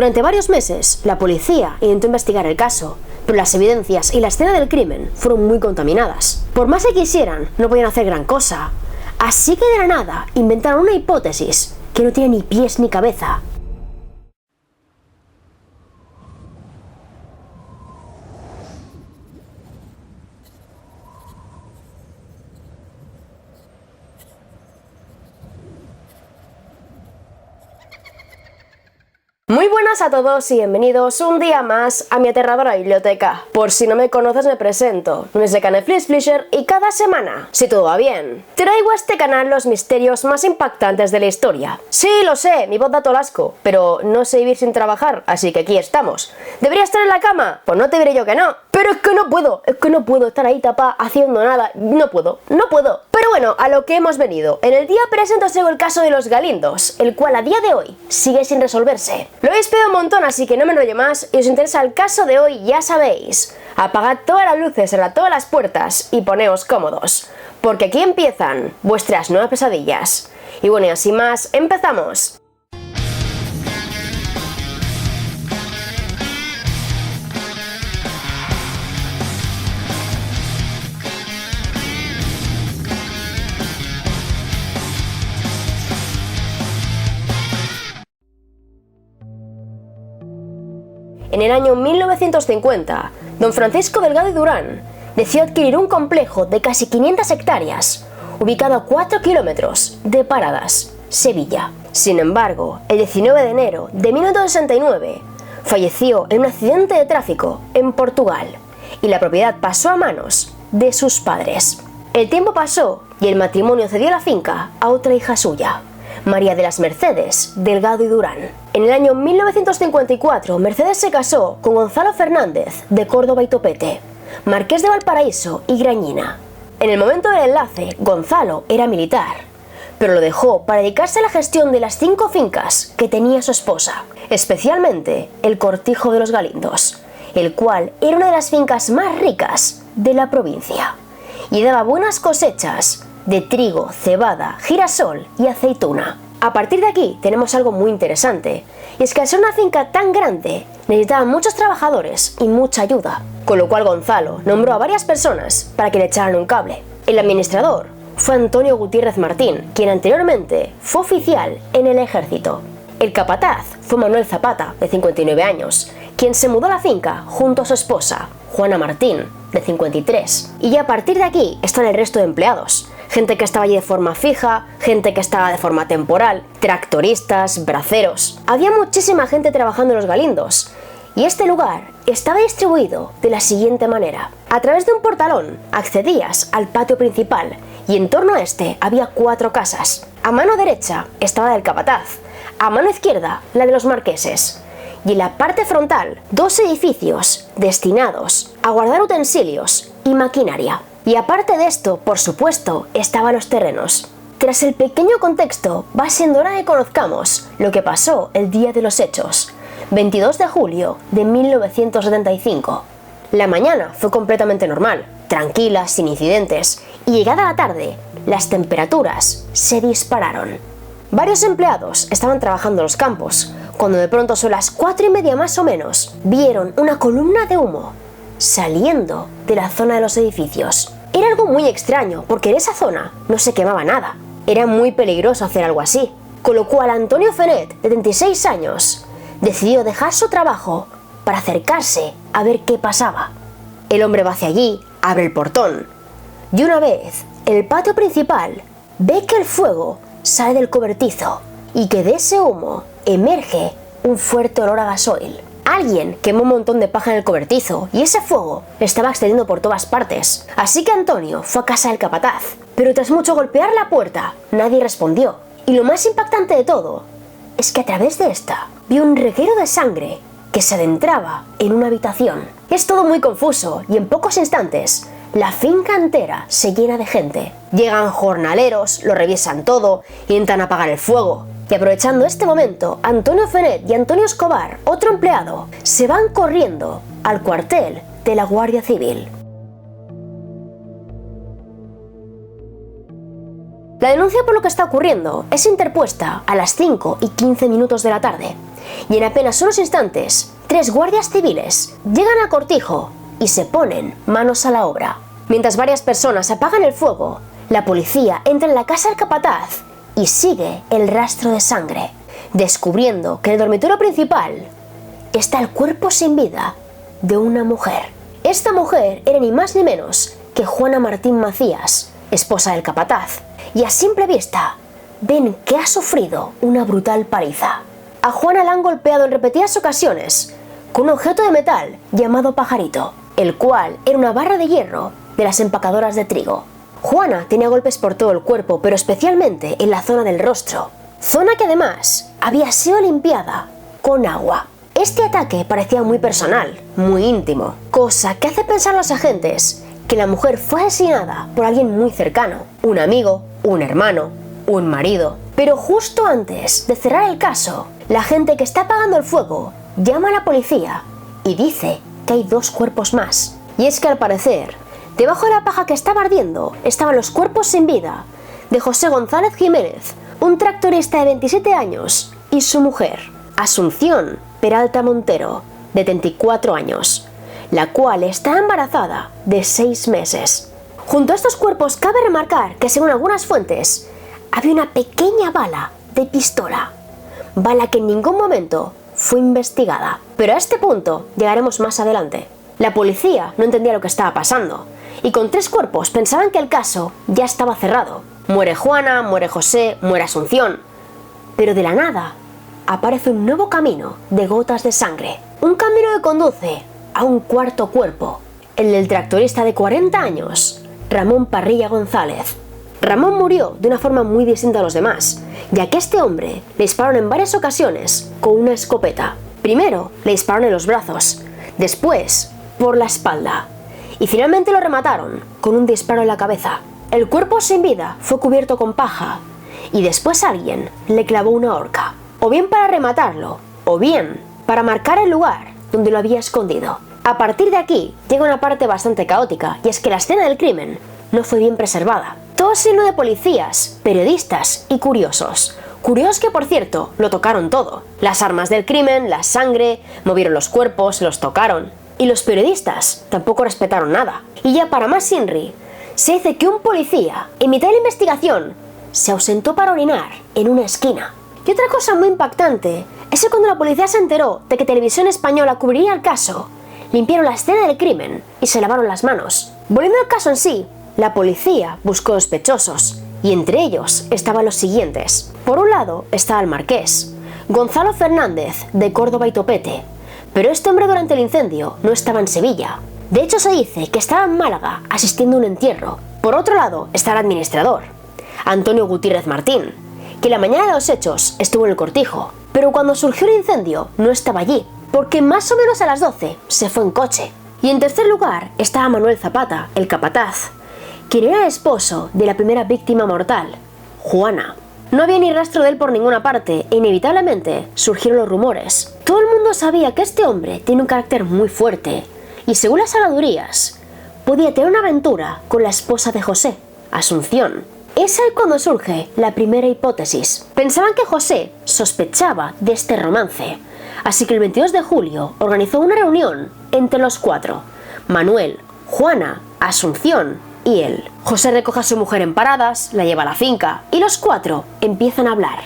Durante varios meses, la policía intentó investigar el caso, pero las evidencias y la escena del crimen fueron muy contaminadas. Por más que quisieran, no podían hacer gran cosa. Así que de la nada inventaron una hipótesis que no tiene ni pies ni cabeza. Muy buenas a todos y bienvenidos un día más a mi aterradora biblioteca. Por si no me conoces, me presento. Me soy Netflix Flisher y cada semana, si todo va bien, traigo a este canal los misterios más impactantes de la historia. Sí, lo sé, mi voz da todo asco, pero no sé vivir sin trabajar, así que aquí estamos. ¿Debería estar en la cama? Pues no te diré yo que no. Pero es que no puedo estar ahí tapada haciendo nada. No puedo. Pero bueno, a lo que hemos venido. En el día presente os traigo el caso de los Galindos, el cual a día de hoy sigue sin resolverse. Lo habéis pedido un montón, así que no me enrollo más y os interesa el caso de hoy, ya sabéis. Apagad todas las luces, cerrad todas las puertas y poneos cómodos, porque aquí empiezan vuestras nuevas pesadillas. Y bueno, y así más, empezamos. En el año 1950, don Francisco Delgado y Durán decidió adquirir un complejo de casi 500 hectáreas, ubicado a 4 kilómetros de Paradas, Sevilla. Sin embargo, el 19 de enero de 1969, falleció en un accidente de tráfico en Portugal y la propiedad pasó a manos de sus padres. El tiempo pasó y el matrimonio cedió la finca a otra hija suya, María de las Mercedes Delgado y Durán. En el año 1954, Mercedes se casó con Gonzalo Fernández de Córdoba y Topete, marqués de Valparaíso y Grañina. En el momento del enlace, Gonzalo era militar, pero lo dejó para dedicarse a la gestión de las 5 fincas que tenía su esposa, especialmente el Cortijo de los Galindos, el cual era una de las fincas más ricas de la provincia y daba buenas cosechas de trigo, cebada, girasol y aceituna. A partir de aquí tenemos algo muy interesante, y es que al ser una finca tan grande necesitaban muchos trabajadores y mucha ayuda, con lo cual Gonzalo nombró a varias personas para que le echaran un cable. El administrador fue Antonio Gutiérrez Martín, quien anteriormente fue oficial en el ejército. El capataz fue Manuel Zapata, de 59 años, quien se mudó a la finca junto a su esposa, Juana Martín, de 53. Y ya a partir de aquí están el resto de empleados. Gente que estaba allí de forma fija, gente que estaba de forma temporal, tractoristas, braceros. Había muchísima gente trabajando en los Galindos. Y este lugar estaba distribuido de la siguiente manera. A través de un portalón accedías al patio principal y en torno a este había 4 casas. A mano derecha estaba la del capataz, a mano izquierda la de los marqueses. Y en la parte frontal, 2 edificios destinados a guardar utensilios y maquinaria. Y aparte de esto, por supuesto, estaban los terrenos. Tras el pequeño contexto, va siendo hora de que conozcamos lo que pasó el día de los hechos, 22 de julio de 1975. La mañana fue completamente normal, tranquila, sin incidentes, y llegada la tarde, las temperaturas se dispararon. Varios empleados estaban trabajando en los campos, cuando de pronto son las 4:30 más o menos, vieron una columna de humo saliendo de la zona de los edificios. Era algo muy extraño, porque en esa zona no se quemaba nada. Era muy peligroso hacer algo así, con lo cual Antonio Fenet, de 36 años, decidió dejar su trabajo para acercarse a ver qué pasaba. El hombre va hacia allí, abre el portón, y una vez en el patio principal, ve que el fuego sale del cobertizo y que de ese humo emerge un fuerte olor a gasoil. Alguien quemó un montón de paja en el cobertizo y ese fuego estaba extendiendo por todas partes. Así que Antonio fue a casa del capataz, pero tras mucho golpear la puerta, nadie respondió. Y lo más impactante de todo es que a través de esta vio un reguero de sangre que se adentraba en una habitación. Es todo muy confuso y en pocos instantes la finca entera se llena de gente. Llegan jornaleros, lo revisan todo, intentan apagar el fuego. Y aprovechando este momento, Antonio Fenet y Antonio Escobar, otro empleado, se van corriendo al cuartel de la Guardia Civil. La denuncia por lo que está ocurriendo es interpuesta a las 5:15 de la tarde y en apenas unos instantes 3 guardias civiles llegan al cortijo y se ponen manos a la obra. Mientras varias personas apagan el fuego, la policía entra en la casa del capataz y sigue el rastro de sangre, descubriendo que en el dormitorio principal está el cuerpo sin vida de una mujer. Esta mujer era ni más ni menos que Juana Martín Macías, esposa del capataz, y a simple vista ven que ha sufrido una brutal paliza. A Juana la han golpeado en repetidas ocasiones con un objeto de metal llamado pajarito, el cual era una barra de hierro de las empacadoras de trigo. Juana tenía golpes por todo el cuerpo, pero especialmente en la zona del rostro, zona que además había sido limpiada con agua. Este ataque parecía muy personal, muy íntimo, cosa que hace pensar a los agentes que la mujer fue asesinada por alguien muy cercano, un amigo, un hermano, un marido. Pero justo antes de cerrar el caso, la gente que está apagando el fuego llama a la policía y dice que hay 2 cuerpos más. Y es que al parecer, debajo de la paja que estaba ardiendo estaban los cuerpos sin vida de José González Jiménez, un tractorista de 27 años, y su mujer, Asunción Peralta Montero, de 34 años, la cual está embarazada de 6 meses. Junto a estos cuerpos cabe remarcar que según algunas fuentes, había una pequeña bala de pistola, bala que en ningún momento fue investigada. Pero a este punto llegaremos más adelante. La policía no entendía lo que estaba pasando, y con 3 cuerpos pensaban que el caso ya estaba cerrado. Muere Juana, muere José, muere Asunción, pero de la nada aparece un nuevo camino de gotas de sangre, un camino que conduce a un 4.º cuerpo, el del tractorista de 40 años, Ramón Parrilla González. Ramón murió de una forma muy distinta a los demás, ya que a este hombre le dispararon en varias ocasiones con una escopeta. Primero le dispararon en los brazos, después por la espalda, y finalmente lo remataron con un disparo en la cabeza. El cuerpo sin vida fue cubierto con paja, y después alguien le clavó una horca, o bien para rematarlo, o bien para marcar el lugar donde lo había escondido. A partir de aquí llega una parte bastante caótica, y es que la escena del crimen no fue bien preservada. Todo lleno de policías, periodistas y curiosos. Curiosos que, por cierto, lo tocaron todo. Las armas del crimen, la sangre, movieron los cuerpos, los tocaron. Y los periodistas tampoco respetaron nada. Y ya para más Inri, se dice que un policía, en mitad de la investigación, se ausentó para orinar en una esquina. Y otra cosa muy impactante es que cuando la policía se enteró de que Televisión Española cubriría el caso, limpiaron la escena del crimen y se lavaron las manos. Volviendo al caso en sí, la policía buscó sospechosos, y entre ellos estaban los siguientes. Por un lado estaba el marqués, Gonzalo Fernández, de Córdoba y Topete, pero este hombre durante el incendio no estaba en Sevilla. De hecho se dice que estaba en Málaga asistiendo a un entierro. Por otro lado está el administrador, Antonio Gutiérrez Martín, que la mañana de los hechos estuvo en el cortijo, pero cuando surgió el incendio no estaba allí, porque más o menos a las 12 se fue en coche. Y en tercer lugar estaba Manuel Zapata, el capataz, quien era el esposo de la primera víctima mortal, Juana. No había ni rastro de él por ninguna parte e inevitablemente surgieron los rumores. Todo el mundo sabía que este hombre tiene un carácter muy fuerte y según las habladurías, podía tener una aventura con la esposa de José, Asunción. Es ahí cuando surge la primera hipótesis. Pensaban que José sospechaba de este romance, así que el 22 de julio organizó una reunión entre los 4, Manuel, Juana, Asunción y él. José recoge a su mujer en paradas, la lleva a la finca y los 4 empiezan a hablar.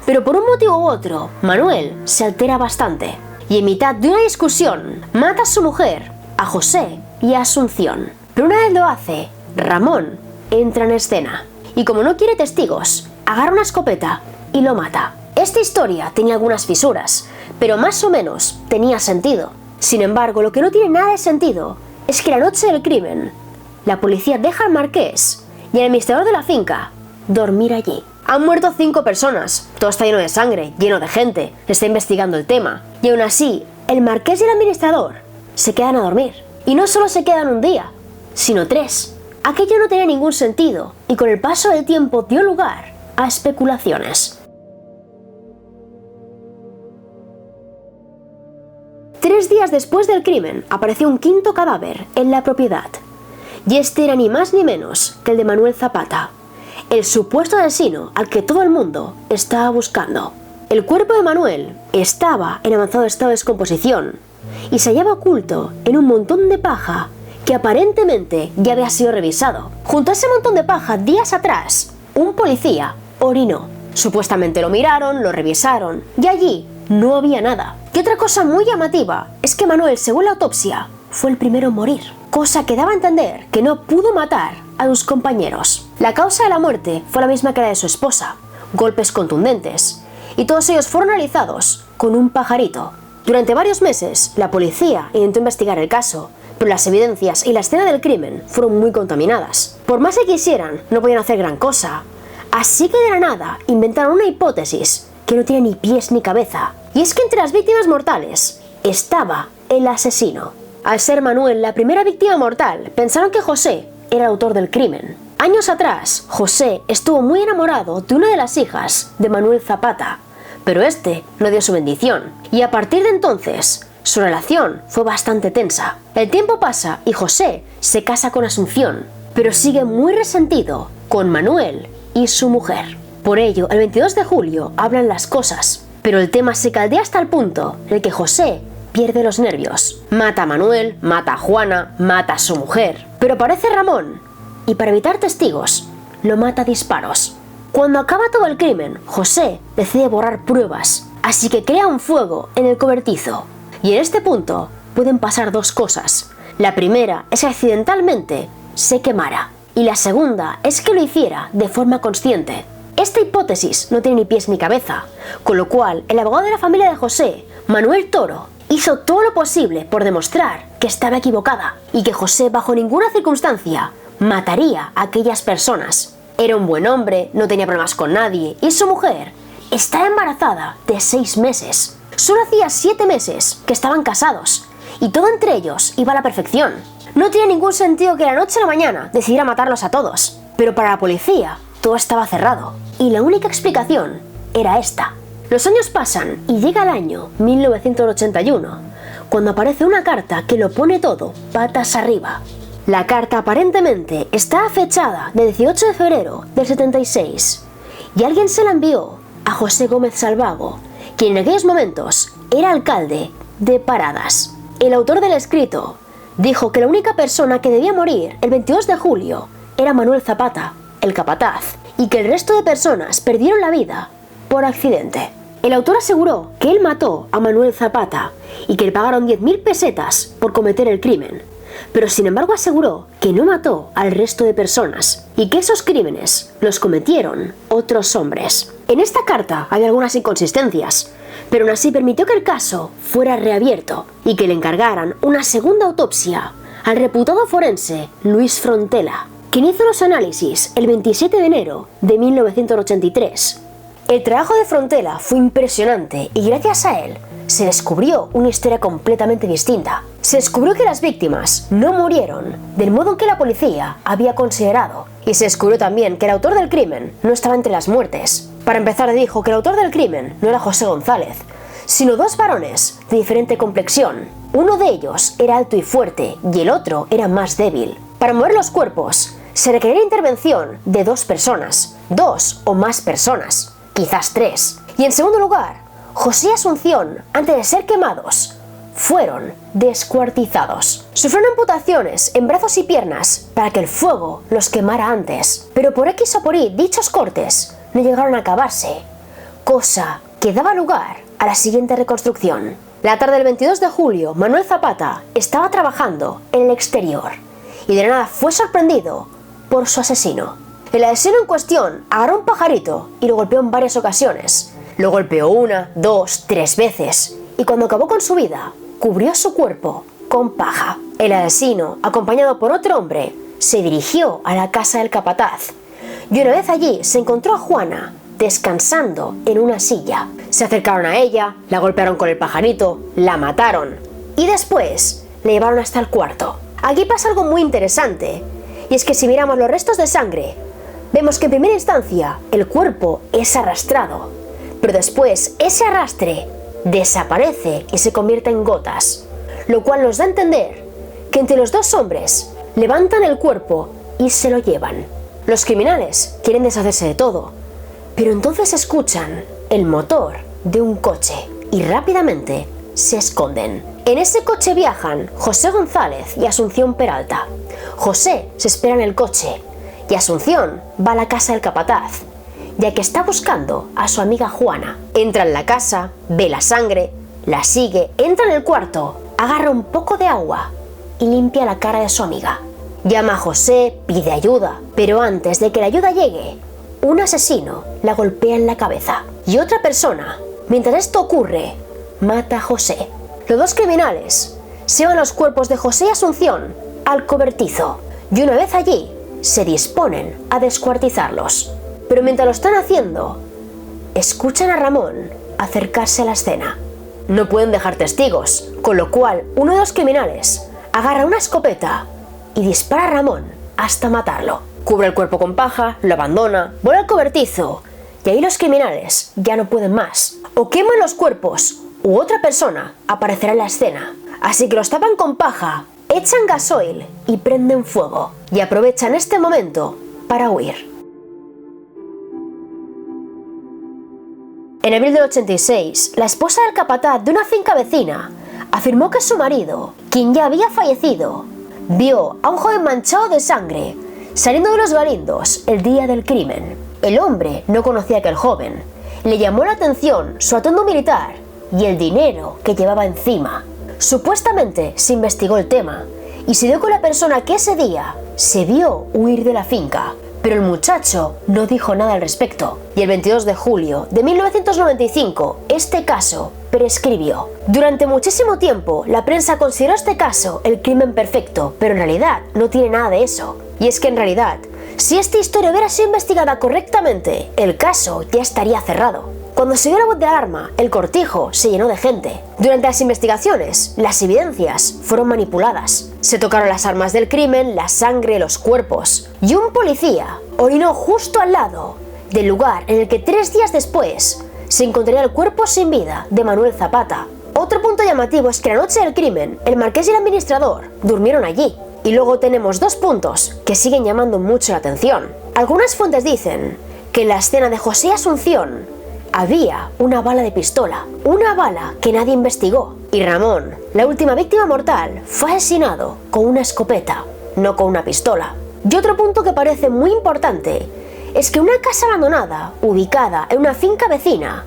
Pero por un motivo u otro, Manuel se altera bastante y en mitad de una discusión mata a su mujer, a José y a Asunción. Pero una vez lo hace, Ramón entra en escena y como no quiere testigos, agarra una escopeta y lo mata. Esta historia tenía algunas fisuras, pero más o menos tenía sentido. Sin embargo, lo que no tiene nada de sentido es que la noche del crimen, la policía deja al marqués y al administrador de la finca dormir allí. Han muerto 5 personas, todo está lleno de sangre, lleno de gente, se está investigando el tema. Y aún así, el marqués y el administrador se quedan a dormir. Y no solo se quedan un día, sino 3. Aquello no tenía ningún sentido y con el paso del tiempo dio lugar a especulaciones. 3 días después del crimen apareció un 5.º cadáver en la propiedad. Y este era ni más ni menos que el de Manuel Zapata, el supuesto asesino al que todo el mundo estaba buscando. El cuerpo de Manuel estaba en avanzado estado de descomposición y se hallaba oculto en un montón de paja que aparentemente ya había sido revisado. Junto a ese montón de paja, días atrás, un policía orinó. Supuestamente lo miraron, lo revisaron y allí no había nada. Y otra cosa muy llamativa es que Manuel, según la autopsia, fue el primero en morir, cosa que daba a entender que no pudo matar a sus compañeros. La causa de la muerte fue la misma que la de su esposa, golpes contundentes, y todos ellos fueron realizados con un pajarito. Durante varios meses, la policía intentó investigar el caso, pero las evidencias y la escena del crimen fueron muy contaminadas. Por más que quisieran, no podían hacer gran cosa. Así que de la nada inventaron una hipótesis que no tiene ni pies ni cabeza. Y es que entre las víctimas mortales estaba el asesino. Al ser Manuel la primera víctima mortal, pensaron que José era el autor del crimen. Años atrás, José estuvo muy enamorado de una de las hijas de Manuel Zapata, pero este no dio su bendición. Y a partir de entonces, su relación fue bastante tensa. El tiempo pasa y José se casa con Asunción, pero sigue muy resentido con Manuel y su mujer. Por ello, el 22 de julio hablan las cosas, pero el tema se caldea hasta el punto en el que José pierde los nervios. Mata a Manuel, mata a Juana, mata a su mujer. Pero aparece Ramón y para evitar testigos, lo mata a disparos. Cuando acaba todo el crimen, José decide borrar pruebas, así que crea un fuego en el cobertizo. Y en este punto pueden pasar dos cosas. La primera es que accidentalmente se quemara, y la segunda es que lo hiciera de forma consciente. Esta hipótesis no tiene ni pies ni cabeza, con lo cual el abogado de la familia de José, Manuel Toro, hizo todo lo posible por demostrar que estaba equivocada y que José bajo ninguna circunstancia mataría a aquellas personas. Era un buen hombre, no tenía problemas con nadie y su mujer estaba embarazada de 6 meses. Solo hacía 7 meses que estaban casados y todo entre ellos iba a la perfección. No tiene ningún sentido que de la noche a la mañana decidiera matarlos a todos, pero para la policía todo estaba cerrado y la única explicación era esta. Los años pasan y llega el año 1981, cuando aparece una carta que lo pone todo patas arriba. La carta aparentemente está fechada del 18 de febrero del 76 y alguien se la envió a José Gómez Salvago, quien en aquellos momentos era alcalde de Paradas. El autor del escrito dijo que la única persona que debía morir el 22 de julio era Manuel Zapata, el capataz, y que el resto de personas perdieron la vida por accidente. El autor aseguró que él mató a Manuel Zapata y que le pagaron 10.000 pesetas por cometer el crimen, pero sin embargo aseguró que no mató al resto de personas y que esos crímenes los cometieron otros hombres. En esta carta hay algunas inconsistencias, pero aún así permitió que el caso fuera reabierto y que le encargaran una segunda autopsia al reputado forense Luis Frontela, quien hizo los análisis el 27 de enero de 1983. El trabajo de Frontela fue impresionante y gracias a él se descubrió una historia completamente distinta. Se descubrió que las víctimas no murieron del modo en que la policía había considerado y se descubrió también que el autor del crimen no estaba entre las muertes. Para empezar, dijo que el autor del crimen no era José González, sino 2 varones de diferente complexión. Uno de ellos era alto y fuerte y el otro era más débil. Para mover los cuerpos se requería la intervención de 2 personas, 2 o más personas, quizás 3. Y en segundo lugar, José y Asunción, antes de ser quemados, fueron descuartizados. Sufrieron amputaciones en brazos y piernas para que el fuego los quemara antes, pero por X o por Y dichos cortes no llegaron a acabarse, cosa que daba lugar a la siguiente reconstrucción. La tarde del 22 de julio, Manuel Zapata estaba trabajando en el exterior y de la nada fue sorprendido por su asesino. El asesino en cuestión agarró un pajarito y lo golpeó en varias ocasiones. Lo golpeó 1, 2, 3 veces y cuando acabó con su vida, cubrió su cuerpo con paja. El asesino, acompañado por otro hombre, se dirigió a la casa del capataz y una vez allí se encontró a Juana descansando en una silla. Se acercaron a ella, la golpearon con el pajarito, la mataron y después la llevaron hasta el cuarto. Aquí pasa algo muy interesante y es que si miramos los restos de sangre, vemos que en primera instancia el cuerpo es arrastrado, pero después ese arrastre desaparece y se convierte en gotas, lo cual nos da a entender que entre los 2 hombres levantan el cuerpo y se lo llevan. Los criminales quieren deshacerse de todo, pero entonces escuchan el motor de un coche y rápidamente se esconden. En ese coche viajan José González y Asunción Peralta. José se espera en el coche y Asunción va a la casa del capataz, ya que está buscando a su amiga Juana. Entra en la casa, ve la sangre, la sigue, entra en el cuarto, agarra un poco de agua y limpia la cara de su amiga. Llama a José, pide ayuda, pero antes de que la ayuda llegue, un asesino la golpea en la cabeza. Y otra persona, mientras esto ocurre, mata a José. Los dos criminales se llevan los cuerpos de José y Asunción al cobertizo y una vez allí se disponen a descuartizarlos. Pero mientras lo están haciendo, escuchan a Ramón acercarse a la escena. No pueden dejar testigos, con lo cual uno de los criminales agarra una escopeta y dispara a Ramón hasta matarlo. Cubre el cuerpo con paja, lo abandona, vuelve al cobertizo y ahí los criminales ya no pueden más. O queman los cuerpos u otra persona aparecerá en la escena. Así que los tapan con paja, echan gasoil y prenden fuego. Y aprovechan este momento para huir. En abril del 86, la esposa del capataz de una finca vecina afirmó que su marido, quien ya había fallecido, vio a un joven manchado de sangre saliendo de los galindos el día del crimen. El hombre no conocía a aquel joven. Le llamó la atención su atuendo militar y el dinero que llevaba encima. Supuestamente se investigó el tema y se dio con la persona que ese día se vio huir de la finca. Pero el muchacho no dijo nada al respecto. Y el 22 de julio de 1995, este caso prescribió. Durante muchísimo tiempo, la prensa consideró este caso el crimen perfecto, pero en realidad no tiene nada de eso. Y es que en realidad, si esta historia hubiera sido investigada correctamente, el caso ya estaría cerrado. Cuando se dio la voz de alarma, el cortijo se llenó de gente. Durante las investigaciones, las evidencias fueron manipuladas. Se tocaron las armas del crimen, la sangre, los cuerpos. Y un policía orinó justo al lado del lugar en el que 3 días después se encontraría el cuerpo sin vida de Manuel Zapata. Otro punto llamativo es que la noche del crimen, el marqués y el administrador durmieron allí. Y luego tenemos 2 puntos que siguen llamando mucho la atención. Algunas fuentes dicen que en la escena de José y Asunción había una bala de pistola, una bala que nadie investigó. Y Ramón, la última víctima mortal, fue asesinado con una escopeta, no con una pistola. Y otro punto que parece muy importante es que en una casa abandonada, ubicada en una finca vecina,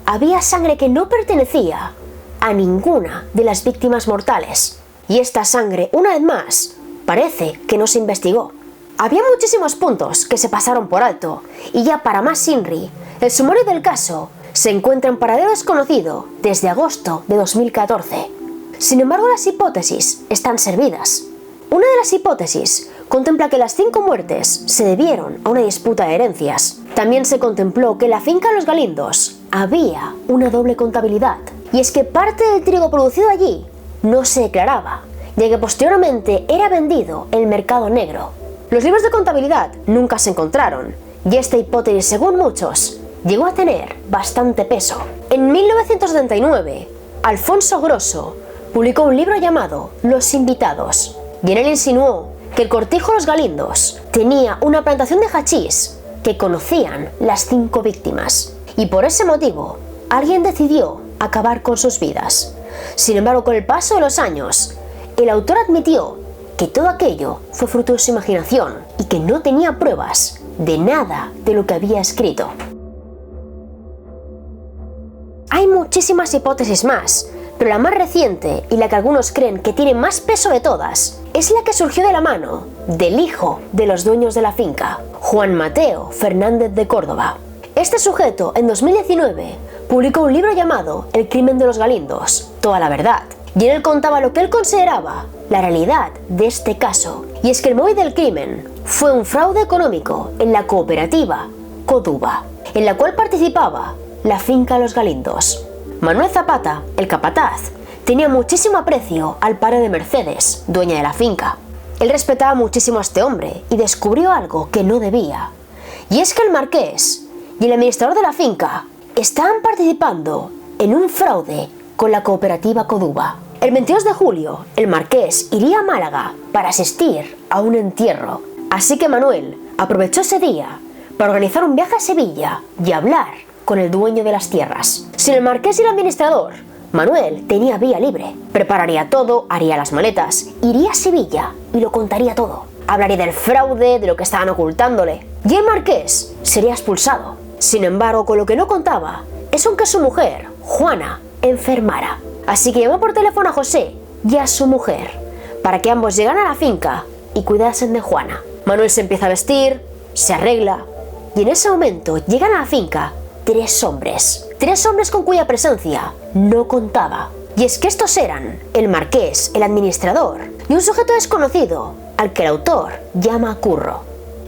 había sangre que no pertenecía a ninguna de las víctimas mortales. Y esta sangre, una vez más, parece que no se investigó. Había muchísimos puntos que se pasaron por alto, y ya para más Inri, el sumario del caso se encuentra en paradero desconocido desde agosto de 2014. Sin embargo, las hipótesis están servidas. Una de las hipótesis contempla que las 5 muertes se debieron a una disputa de herencias. También se contempló que en la finca de los Galindos había una doble contabilidad, y es que parte del trigo producido allí no se declaraba, ya que posteriormente era vendido en el mercado negro. Los libros de contabilidad nunca se encontraron, y esta hipótesis, según muchos, llegó a tener bastante peso. En 1979, Alfonso Grosso publicó un libro llamado Los Invitados, y en él insinuó que el cortijo Los Galindos tenía una plantación de hachís que conocían las 5 víctimas, y por ese motivo alguien decidió acabar con sus vidas. Sin embargo, con el paso de los años, el autor admitió que todo aquello fue fruto de su imaginación y que no tenía pruebas de nada de lo que había escrito. Hay muchísimas hipótesis más, pero la más reciente y la que algunos creen que tiene más peso de todas es la que surgió de la mano del hijo de los dueños de la finca, Juan Mateo Fernández de Córdoba. Este sujeto, en 2019, publicó un libro llamado El crimen de los Galindos, toda la verdad, y en él contaba lo que él consideraba la realidad de este caso, y es que el móvil del crimen fue un fraude económico en la cooperativa Coduba, en la cual participaba la finca Los Galindos. Manuel Zapata, el capataz, tenía muchísimo aprecio al padre de Mercedes, dueña de la finca. Él respetaba muchísimo a este hombre y descubrió algo que no debía, y es que el marqués y el administrador de la finca estaban participando en un fraude con la cooperativa Coduba. El 22 de julio, el marqués iría a Málaga para asistir a un entierro, así que Manuel aprovechó ese día para organizar un viaje a Sevilla y hablar con el dueño de las tierras. Sin el marqués y el administrador, Manuel tenía vía libre. Prepararía todo, haría las maletas, iría a Sevilla y lo contaría todo. Hablaría del fraude, de lo que estaban ocultándole. Y el marqués sería expulsado. Sin embargo, con lo que no contaba es con que su mujer, Juana, enfermara. Así que llamó por teléfono a José y a su mujer para que ambos llegaran a la finca y cuidasen de Juana. Manuel se empieza a vestir, se arregla y en ese momento llegan a la finca tres hombres con cuya presencia no contaba. Y es que estos eran el marqués, el administrador y un sujeto desconocido al que el autor llama Curro.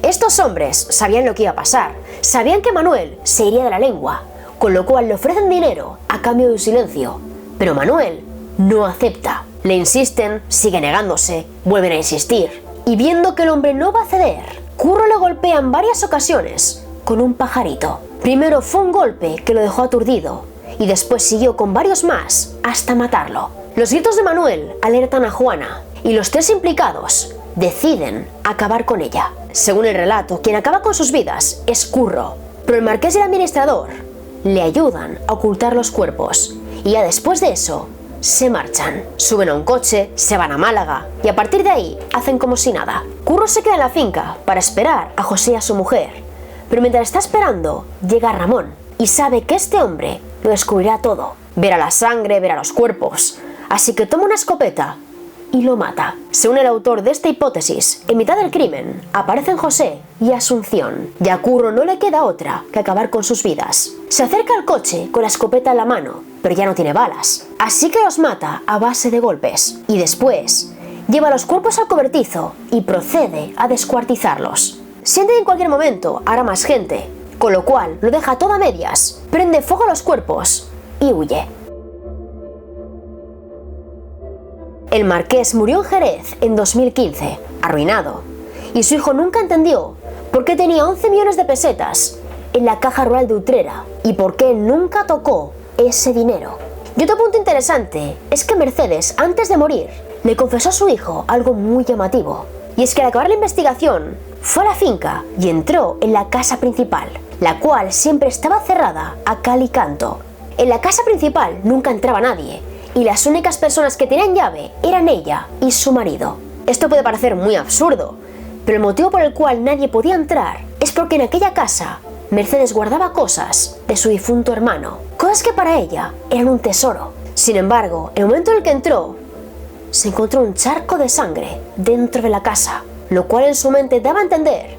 Estos hombres sabían lo que iba a pasar, sabían que Manuel se iría de la lengua, con lo cual le ofrecen dinero a cambio de un silencio. Pero Manuel no acepta. Le insisten, sigue negándose, vuelven a insistir. Y viendo que el hombre no va a ceder, Curro le golpea en varias ocasiones con un pajarito. Primero fue un golpe que lo dejó aturdido y después siguió con varios más hasta matarlo. Los gritos de Manuel alertan a Juana y los tres implicados deciden acabar con ella. Según el relato, quien acaba con sus vidas es Curro, pero el marqués y el administrador le ayudan a ocultar los cuerpos y ya después de eso se marchan. Suben a un coche, se van a Málaga y a partir de ahí hacen como si nada. Curro se queda en la finca para esperar a José y a su mujer, pero mientras está esperando llega Ramón y sabe que este hombre lo descubrirá todo. Verá la sangre, verá los cuerpos, así que toma una escopeta y lo mata. Según el autor de esta hipótesis, en mitad del crimen aparecen José y Asunción, y a Curro no le queda otra que acabar con sus vidas. Se acerca al coche con la escopeta en la mano, pero ya no tiene balas, así que los mata a base de golpes, y después lleva los cuerpos al cobertizo y procede a descuartizarlos. Siente que en cualquier momento hará más gente, con lo cual lo deja todo a medias, prende fuego a los cuerpos y huye. El marqués murió en Jerez en 2015, arruinado, y su hijo nunca entendió por qué tenía 11 millones de pesetas en la caja rural de Utrera y por qué nunca tocó ese dinero. Y otro punto interesante es que Mercedes, antes de morir, le confesó a su hijo algo muy llamativo, y es que al acabar la investigación fue a la finca y entró en la casa principal, la cual siempre estaba cerrada a cal y canto. En la casa principal nunca entraba nadie, y las únicas personas que tenían llave eran ella y su marido. Esto puede parecer muy absurdo, pero el motivo por el cual nadie podía entrar es porque en aquella casa Mercedes guardaba cosas de su difunto hermano, cosas que para ella eran un tesoro. Sin embargo, en el momento en el que entró, se encontró un charco de sangre dentro de la casa, lo cual en su mente daba a entender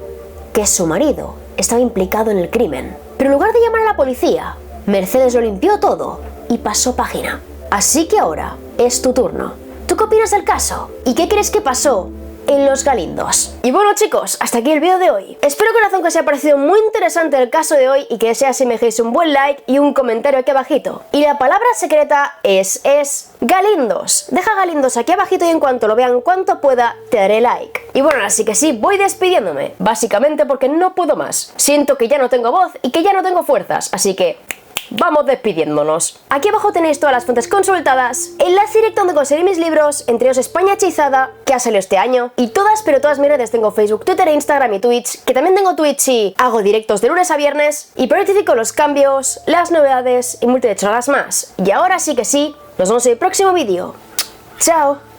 que su marido estaba implicado en el crimen. Pero en lugar de llamar a la policía, Mercedes lo limpió todo y pasó página. Así que ahora es tu turno. ¿Tú qué opinas del caso? ¿Y qué crees que pasó en Los Galindos? Y bueno chicos, hasta aquí el vídeo de hoy. Espero corazón que os haya parecido muy interesante el caso de hoy y que sea así me dejéis un buen like y un comentario aquí abajito. Y la palabra secreta es Galindos. Deja Galindos aquí abajito y en cuanto lo vean cuanto pueda te daré like. Y bueno, así que sí, voy despidiéndome, básicamente porque no puedo más. Siento que ya no tengo voz y que ya no tengo fuerzas, así que vamos despidiéndonos. Aquí abajo tenéis todas las fuentes consultadas, enlace directo donde conseguir mis libros, entre ellos España Hechizada, que ha salido este año, y todas mis redes. Tengo Facebook, Twitter, Instagram y Twitch, que también tengo Twitch y hago directos de lunes a viernes, y notifico los cambios, las novedades y multitud de chorradas más. Y ahora sí que sí, nos vemos en el próximo vídeo. ¡Chao!